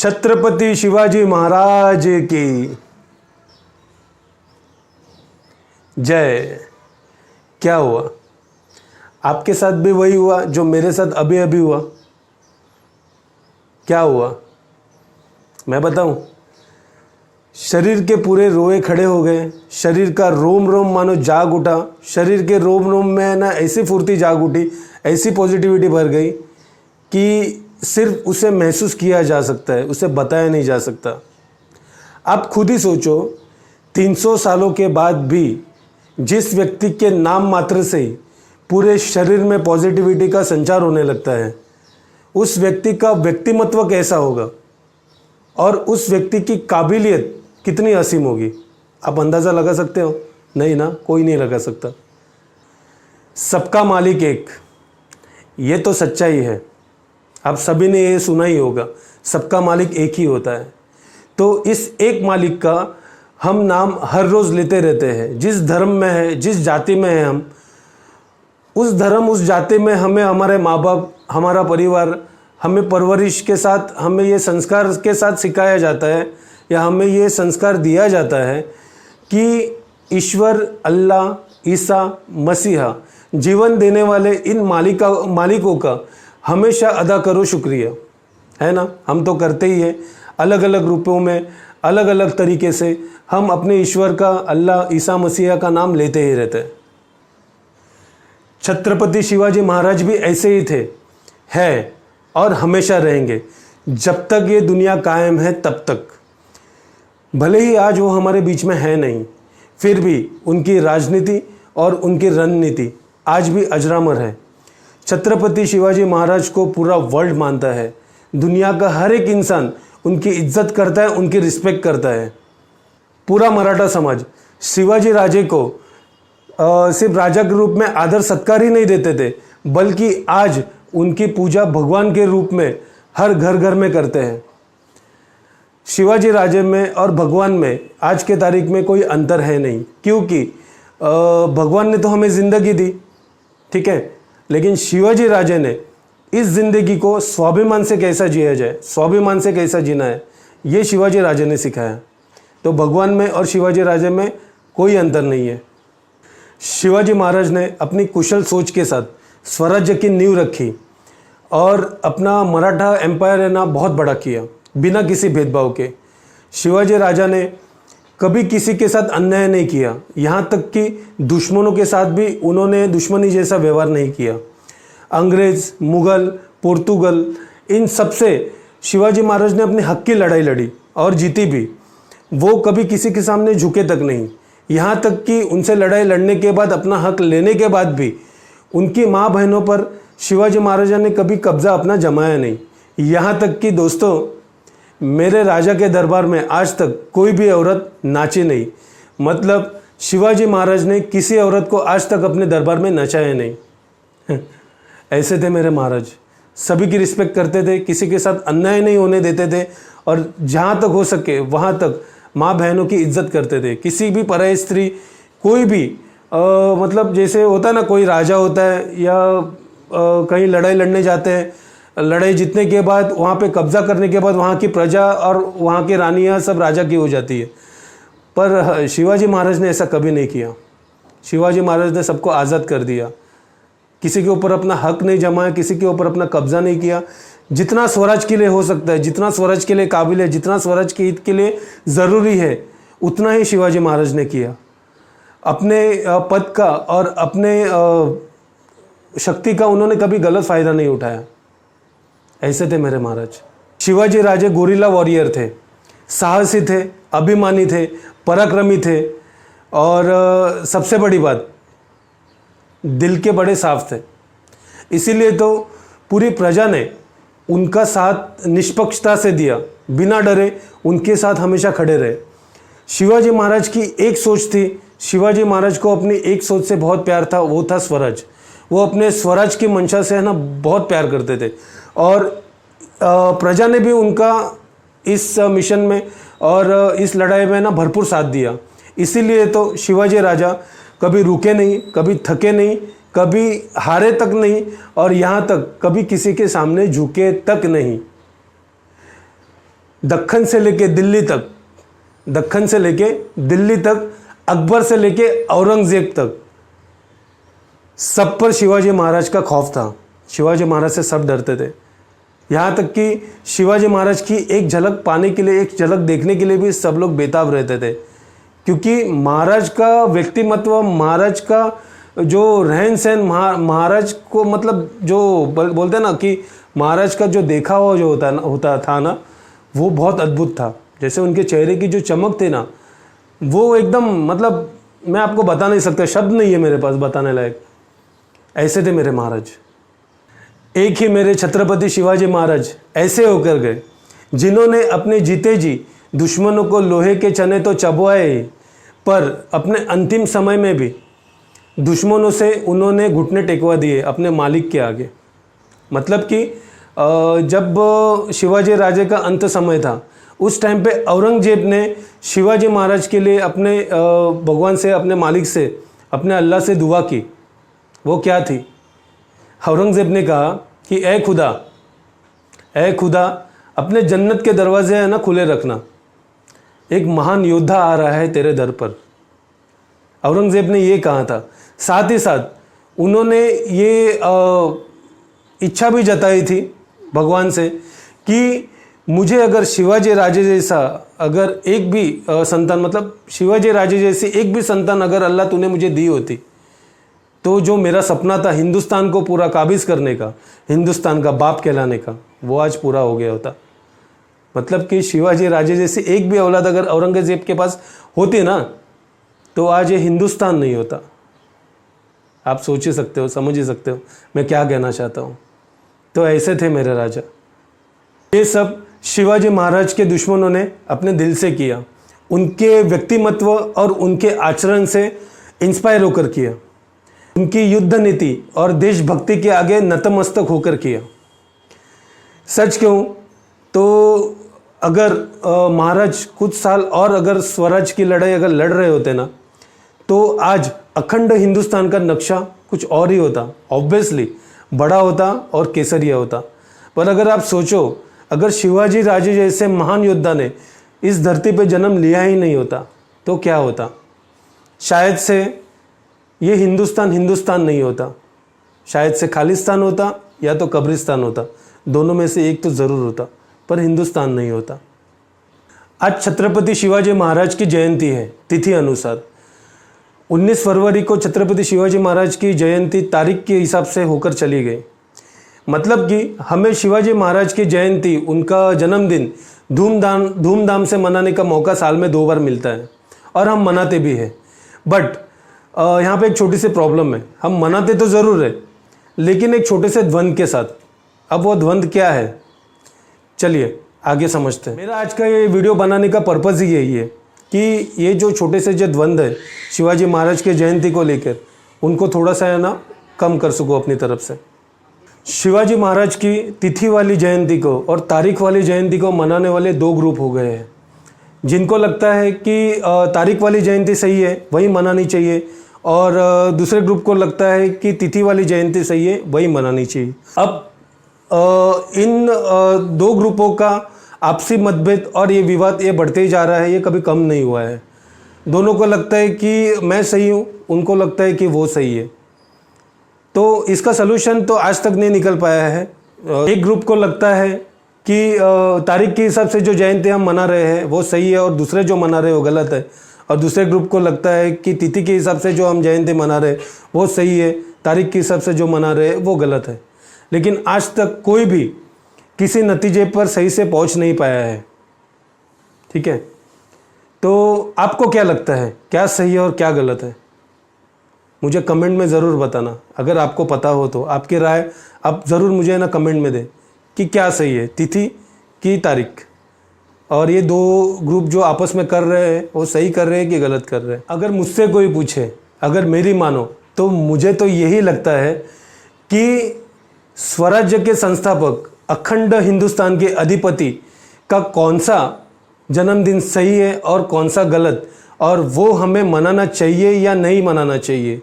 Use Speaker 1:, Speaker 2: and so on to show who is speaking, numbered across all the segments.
Speaker 1: छत्रपति शिवाजी महाराज की जय। क्या हुआ? आपके साथ भी वही हुआ जो मेरे साथ अभी अभी हुआ? क्या हुआ मैं बताऊं? शरीर के पूरे रोए खड़े हो गए, शरीर का रोम रोम मानो जाग उठा, शरीर के रोम रोम में ना ऐसी फुर्ती जाग उठी, ऐसी पॉजिटिविटी भर गई कि सिर्फ उसे महसूस किया जा सकता है, उसे बताया नहीं जा सकता। आप खुद ही सोचो, 300 सालों के बाद भी जिस व्यक्ति के नाम मात्र से ही पूरे शरीर में पॉजिटिविटी का संचार होने लगता है, उस व्यक्ति का व्यक्तिमत्व कैसा होगा और उस व्यक्ति की काबिलियत कितनी असीम होगी? आप अंदाज़ा लगा सकते हो? नहीं ना, कोई नहीं लगा सकता। सबका मालिक एक, ये तो सच्चाई है। आप सभी ने ये सुना ही होगा, सबका मालिक एक ही होता है। तो इस एक मालिक का हम नाम हर रोज़ लेते रहते हैं। जिस धर्म में है, जिस जाति में है हम, उस धर्म उस जाति में हमें हमारे माँ बाप, हमारा परिवार, हमें परवरिश के साथ, हमें ये संस्कार के साथ सिखाया जाता है या हमें ये संस्कार दिया जाता है कि ईश्वर, अल्लाह, ईसा मसीहा, जीवन देने वाले इन मालिकों का हमेशा अदा करो शुक्रिया, है ना? हम तो करते ही हैं, अलग अलग रूपों में, अलग अलग तरीके से हम अपने ईश्वर का, अल्लाह, ईसा मसीहा का नाम लेते ही रहते हैं। छत्रपति शिवाजी महाराज भी ऐसे ही थे, है और हमेशा रहेंगे जब तक ये दुनिया कायम है तब तक। भले ही आज वो हमारे बीच में है नहीं, फिर भी उनकी राजनीति और उनकी रणनीति आज भी अजरामर है। छत्रपति शिवाजी महाराज को पूरा वर्ल्ड मानता है, दुनिया का हर एक इंसान उनकी इज्जत करता है, उनकी रिस्पेक्ट करता है। पूरा मराठा समाज शिवाजी राजे को सिर्फ राजा के रूप में आदर सत्कार ही नहीं देते थे, बल्कि आज उनकी पूजा भगवान के रूप में हर घर घर में करते हैं। शिवाजी राजे में और भगवान में आज के तारीख में कोई अंतर है नहीं, क्योंकि भगवान ने तो हमें ज़िंदगी दी, ठीक है, लेकिन शिवाजी राजे ने इस ज़िंदगी को स्वाभिमान से कैसा जिया जाए, स्वाभिमान से कैसा जीना है, ये शिवाजी राजे ने सिखाया। तो भगवान में और शिवाजी राजे में कोई अंतर नहीं है। शिवाजी महाराज ने अपनी कुशल सोच के साथ स्वराज्य की नींव रखी और अपना मराठा एम्पायर है ना बहुत बड़ा किया, बिना किसी भेदभाव के। शिवाजी राजा ने कभी किसी के साथ अन्याय नहीं किया, यहाँ तक कि दुश्मनों के साथ भी उन्होंने दुश्मनी जैसा व्यवहार नहीं किया। अंग्रेज़, मुग़ल, पुर्तगाल, इन सब से शिवाजी महाराज ने अपने हक की लड़ाई लड़ी और जीती भी। वो कभी किसी के सामने झुके तक नहीं, यहाँ तक कि उनसे लड़ाई लड़ने के बाद, अपना हक लेने के बाद भी उनकी माँ बहनों पर शिवाजी महाराजा ने कभी कब्जा अपना जमाया नहीं। यहाँ तक कि दोस्तों, मेरे राजा के दरबार में आज तक कोई भी औरत नाची नहीं, मतलब शिवाजी महाराज ने किसी औरत को आज तक अपने दरबार में नचाया नहीं। ऐसे थे मेरे महाराज, सभी की रिस्पेक्ट करते थे, किसी के साथ अन्याय नहीं होने देते थे और जहाँ तक हो सके वहाँ तक माँ बहनों की इज्जत करते थे। किसी भी पराई स्त्री, कोई भी मतलब जैसे होता है ना, कोई राजा होता है या कहीं लड़ाई लड़ने जाते हैं, लड़ाई जीतने के बाद वहाँ पे कब्जा करने के बाद वहाँ की प्रजा और वहाँ की रानियाँ सब राजा की हो जाती है, पर शिवाजी महाराज ने ऐसा कभी नहीं किया। शिवाजी महाराज ने सबको आज़ाद कर दिया, किसी के ऊपर अपना हक नहीं जमाया, किसी के ऊपर अपना कब्जा नहीं किया। जितना स्वराज के लिए हो सकता है, जितना स्वराज के लिए काबिल है, जितना स्वराज के हित के लिए ज़रूरी है, उतना ही शिवाजी महाराज ने किया। अपने पद का और अपने शक्ति का उन्होंने कभी गलत फ़ायदा नहीं उठाया। ऐसे थे मेरे महाराज। शिवाजी राजे गोरिल्ला वॉरियर थे, साहसी थे, अभिमानी थे, पराक्रमी थे और सबसे बड़ी बात, दिल के बड़े साफ थे। इसीलिए तो पूरी प्रजा ने उनका साथ निष्पक्षता से दिया, बिना डरे उनके साथ हमेशा खड़े रहे। शिवाजी महाराज की एक सोच थी, शिवाजी महाराज को अपनी एक सोच से बहुत प्यार था, वो था स्वराज। वो अपने स्वराज की मंशा से है ना बहुत प्यार करते थे और प्रजा ने भी उनका इस मिशन में और इस लड़ाई में ना भरपूर साथ दिया। इसीलिए तो शिवाजी राजा कभी रुके नहीं, कभी थके नहीं, कभी हारे तक नहीं और यहाँ तक कभी किसी के सामने झुके तक नहीं। दक्खन से लेके दिल्ली तक, दक्खन से लेके दिल्ली तक, अकबर से लेके औरंगजेब तक, सब पर शिवाजी महाराज का खौफ था। शिवाजी महाराज से सब डरते थे। यहाँ तक कि शिवाजी महाराज की एक झलक पाने के लिए, एक झलक देखने के लिए भी सब लोग बेताब रहते थे, क्योंकि महाराज का व्यक्तिमत्व, महाराज का जो रहन सहन, महाराज को मतलब जो बोलते हैं ना कि महाराज का जो देखा हुआ जो होता था ना, वो बहुत अद्भुत था। जैसे उनके चेहरे की जो चमक थी ना, वो एकदम मतलब मैं आपको बता नहीं सकता, शब्द नहीं है मेरे पास बताने लायक, ऐसे थे मेरे महाराज। एक ही मेरे छत्रपति शिवाजी महाराज ऐसे होकर गए जिन्होंने अपने जीते जी दुश्मनों को लोहे के चने तो चबवाए ही, पर अपने अंतिम समय में भी दुश्मनों से उन्होंने घुटने टेकवा दिए अपने मालिक के आगे। मतलब कि जब शिवाजी राजे का अंत समय था, उस टाइम पे औरंगजेब ने शिवाजी महाराज के लिए अपने भगवान से, अपने मालिक से, अपने अल्लाह से दुआ की। वो क्या थी? औरंगजेब ने कहा कि ए खुदा अपने जन्नत के दरवाजे है ना खुले रखना, एक महान योद्धा आ रहा है तेरे दर पर। औरंगजेब ने ये कहा था। साथ ही साथ उन्होंने ये इच्छा भी जताई थी भगवान से कि मुझे अगर शिवाजी राजे जैसा अगर एक भी संतान, मतलब शिवाजी राजे जैसी एक भी संतान अगर अल्लाह तूने मुझे दी होती, तो जो मेरा सपना था हिंदुस्तान को पूरा काबिज करने का, हिंदुस्तान का बाप कहलाने का, वो आज पूरा हो गया होता। मतलब कि शिवाजी राजे जैसी एक भी औलाद अगर औरंगजेब के पास होती ना, तो आज ये हिंदुस्तान नहीं होता। आप सोच ही सकते हो, समझ ही सकते हो मैं क्या कहना चाहता हूँ। तो ऐसे थे मेरे राजा। ये सब शिवाजी महाराज के दुश्मनों ने अपने दिल से किया, उनके व्यक्तिमत्व और उनके आचरण से इंस्पायर होकर किया, उनकी युद्ध नीति और देशभक्ति के आगे नतमस्तक होकर किया। सच कहूँ तो अगर महाराज कुछ साल और अगर स्वराज की लड़ाई अगर लड़ रहे होते ना, तो आज अखंड हिंदुस्तान का नक्शा कुछ और ही होता, ऑब्वियसली बड़ा होता और केसरिया होता। पर अगर आप सोचो, अगर शिवाजी राजे जैसे महान योद्धा ने इस धरती पे जन्म लिया ही नहीं होता तो क्या होता? शायद से ये हिंदुस्तान हिंदुस्तान नहीं होता, शायद से खालिस्तान होता या तो कब्रिस्तान होता, दोनों में से एक तो ज़रूर होता, पर हिंदुस्तान नहीं होता। आज छत्रपति शिवाजी महाराज की जयंती है तिथि अनुसार। 19 फरवरी को छत्रपति शिवाजी महाराज की जयंती तारीख के हिसाब से होकर चली गई। मतलब कि हमें शिवाजी महाराज की जयंती, उनका जन्मदिन धूमधाम से मनाने का मौका साल में 2 बार मिलता है और हम मनाते भी हैं। बट यहाँ पे एक छोटी सी प्रॉब्लम है, हम मनाते तो ज़रूर है लेकिन एक छोटे से द्वंद्व के साथ। अब वो द्वंद्व क्या है, चलिए आगे समझते हैं। मेरा आज का ये वीडियो बनाने का पर्पज़ ही यही है कि ये जो छोटे से जो द्वंद्व है शिवाजी महाराज के जयंती को लेकर, उनको थोड़ा सा है ना कम कर सकूँ अपनी तरफ से। शिवाजी महाराज की तिथि वाली जयंती को और तारीख वाली जयंती को मनाने वाले 2 ग्रुप हो गए हैं। जिनको लगता है कि तारीख वाली जयंती सही है वही मनानी चाहिए, और दूसरे ग्रुप को लगता है कि तिथि वाली जयंती सही है वही मनानी चाहिए। अब इन 2 ग्रुपों का आपसी मतभेद और ये विवाद ये बढ़ते ही जा रहा है, ये कभी कम नहीं हुआ है। दोनों को लगता है कि मैं सही हूँ, उनको लगता है कि वो सही है। तो इसका सलूशन तो आज तक नहीं निकल पाया है। एक ग्रुप को लगता है कि तारीख के हिसाब से जो जयंती हम मना रहे हैं वो सही है और दूसरे जो मना रहे हैं वो गलत है, और दूसरे ग्रुप को लगता है कि तिथि के हिसाब से जो हम जयंती मना रहे हैं वो सही है, तारीख के हिसाब से जो मना रहे हैं वो गलत है। लेकिन आज तक कोई भी किसी नतीजे पर सही से पहुंच नहीं पाया है। ठीक है, तो आपको क्या लगता है, क्या सही है और क्या गलत है? मुझे कमेंट में ज़रूर बताना। अगर आपको पता हो तो आपकी राय आप ज़रूर मुझे ना कमेंट में दें कि क्या सही है, तिथि की तारीख, और ये 2 ग्रुप जो आपस में कर रहे हैं वो सही कर रहे हैं कि गलत कर रहे हैं। अगर मुझसे कोई पूछे, अगर मेरी मानो, तो मुझे तो यही लगता है कि स्वराज्य के संस्थापक, अखंड हिंदुस्तान के अधिपति का कौन सा जन्मदिन सही है और कौन सा गलत, और वो हमें मनाना चाहिए या नहीं मनाना चाहिए,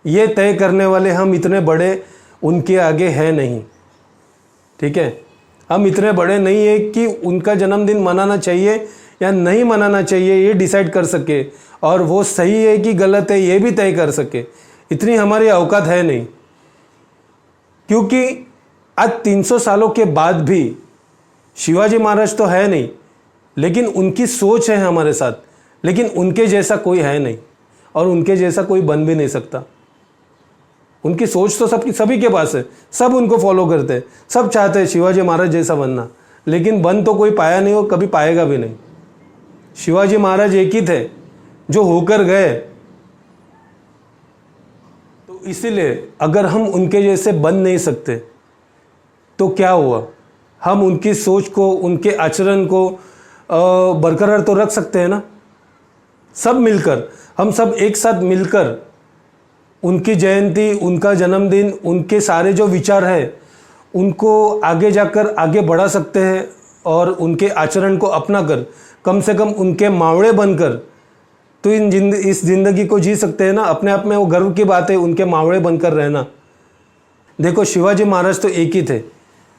Speaker 1: ये तय करने वाले हम इतने बड़े उनके आगे हैं नहीं। ठीक है, हम इतने बड़े नहीं है कि उनका जन्मदिन मनाना चाहिए या नहीं मनाना चाहिए ये डिसाइड कर सके, और वो सही है कि गलत है ये भी तय कर सके। इतनी हमारी औकात है नहीं, क्योंकि आज 300 सालों के बाद भी शिवाजी महाराज तो है नहीं, लेकिन उनकी सोच है हमारे साथ, लेकिन उनके जैसा कोई है नहीं और उनके जैसा कोई बन भी नहीं सकता। उनकी सोच तो सभी के पास है, सब उनको फॉलो करते हैं, सब चाहते हैं शिवाजी महाराज जैसा बनना, लेकिन बन तो कोई पाया नहीं और कभी पाएगा भी नहीं। शिवाजी महाराज एक ही थे जो होकर गए, तो इसीलिए अगर हम उनके जैसे बन नहीं सकते तो क्या हुआ, हम उनकी सोच को, उनके आचरण को बरकरार तो रख सकते हैं ना। सब मिलकर, हम सब एक साथ मिलकर उनकी जयंती, उनका जन्मदिन, उनके सारे जो विचार है उनको आगे जाकर आगे बढ़ा सकते हैं, और उनके आचरण को अपना कर कम से कम उनके मावड़े बनकर तो इस ज़िंदगी को जी सकते हैं ना। अपने आप में वो गर्व की बात है उनके मावड़े बनकर रहना। देखो, शिवाजी महाराज तो एक ही थे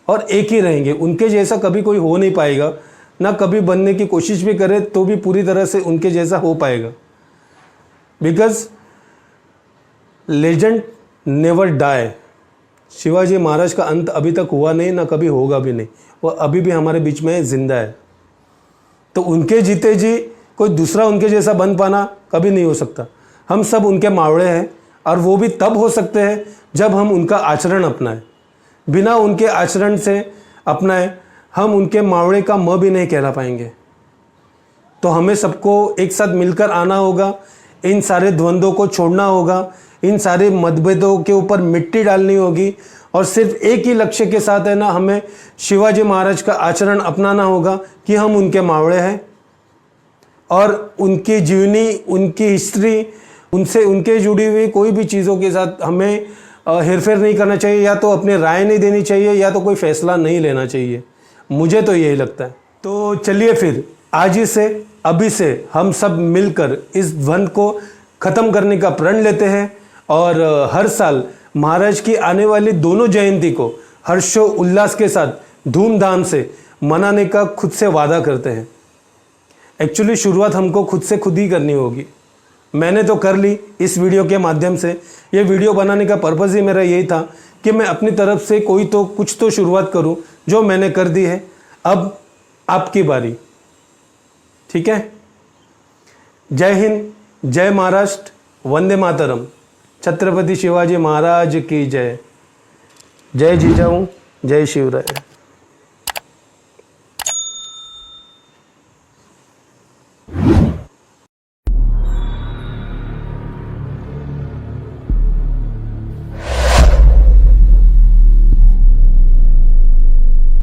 Speaker 1: और एक ही रहेंगे, उनके जैसा कभी कोई हो नहीं पाएगा, ना कभी बनने की कोशिश भी करे तो भी पूरी तरह से उनके जैसा हो पाएगा। Because legend never die. Shivaji Maharaj का अंत अभी तक हुआ नहीं, ना कभी होगा भी नहीं, वो अभी भी हमारे बीच में जिंदा है। तो उनके जीते जी कोई दूसरा उनके जैसा बन पाना कभी नहीं हो सकता। हम सब उनके मावड़े हैं, और वो भी तब हो सकते हैं जब हम उनका आचरण अपनाएं। बिना उनके आचरण से अपनाए हम उनके मावड़े का म भी नहीं कहला पाएंगे। तो हमें सबको एक साथ मिलकर आना होगा, इन सारे द्वंद्वों को छोड़ना होगा, इन सारे मतभेदों के ऊपर मिट्टी डालनी होगी, और सिर्फ एक ही लक्ष्य के साथ है ना, हमें शिवाजी महाराज का आचरण अपनाना होगा कि हम उनके मावड़े हैं, और उनकी जीवनी, उनकी हिस्ट्री, उनसे उनके जुड़ी हुई कोई भी चीज़ों के साथ हमें हेरफेर नहीं करना चाहिए, या तो अपनी राय नहीं देनी चाहिए, या तो कोई फैसला नहीं लेना चाहिए। मुझे तो यही लगता है। तो चलिए फिर आज ही से, अभी से हम सब मिलकर इस द्वंद्व को ख़त्म करने का प्रण लेते हैं, और हर साल महाराज की आने वाली दोनों जयंती को हर्षो उल्लास के साथ धूमधाम से मनाने का खुद से वादा करते हैं। एक्चुअली शुरुआत हमको खुद से खुद ही करनी होगी। मैंने तो कर ली इस वीडियो के माध्यम से। ये वीडियो बनाने का पर्पज़ ही मेरा यही था कि मैं अपनी तरफ से कुछ तो शुरुआत करूं, जो मैंने कर दी है। अब आपकी बारी, ठीक है। जय हिंद, जय महाराष्ट्र, वंदे मातरम। छत्रपति शिवाजी महाराज की जय। जय जीजाऊ, जय शिवराय।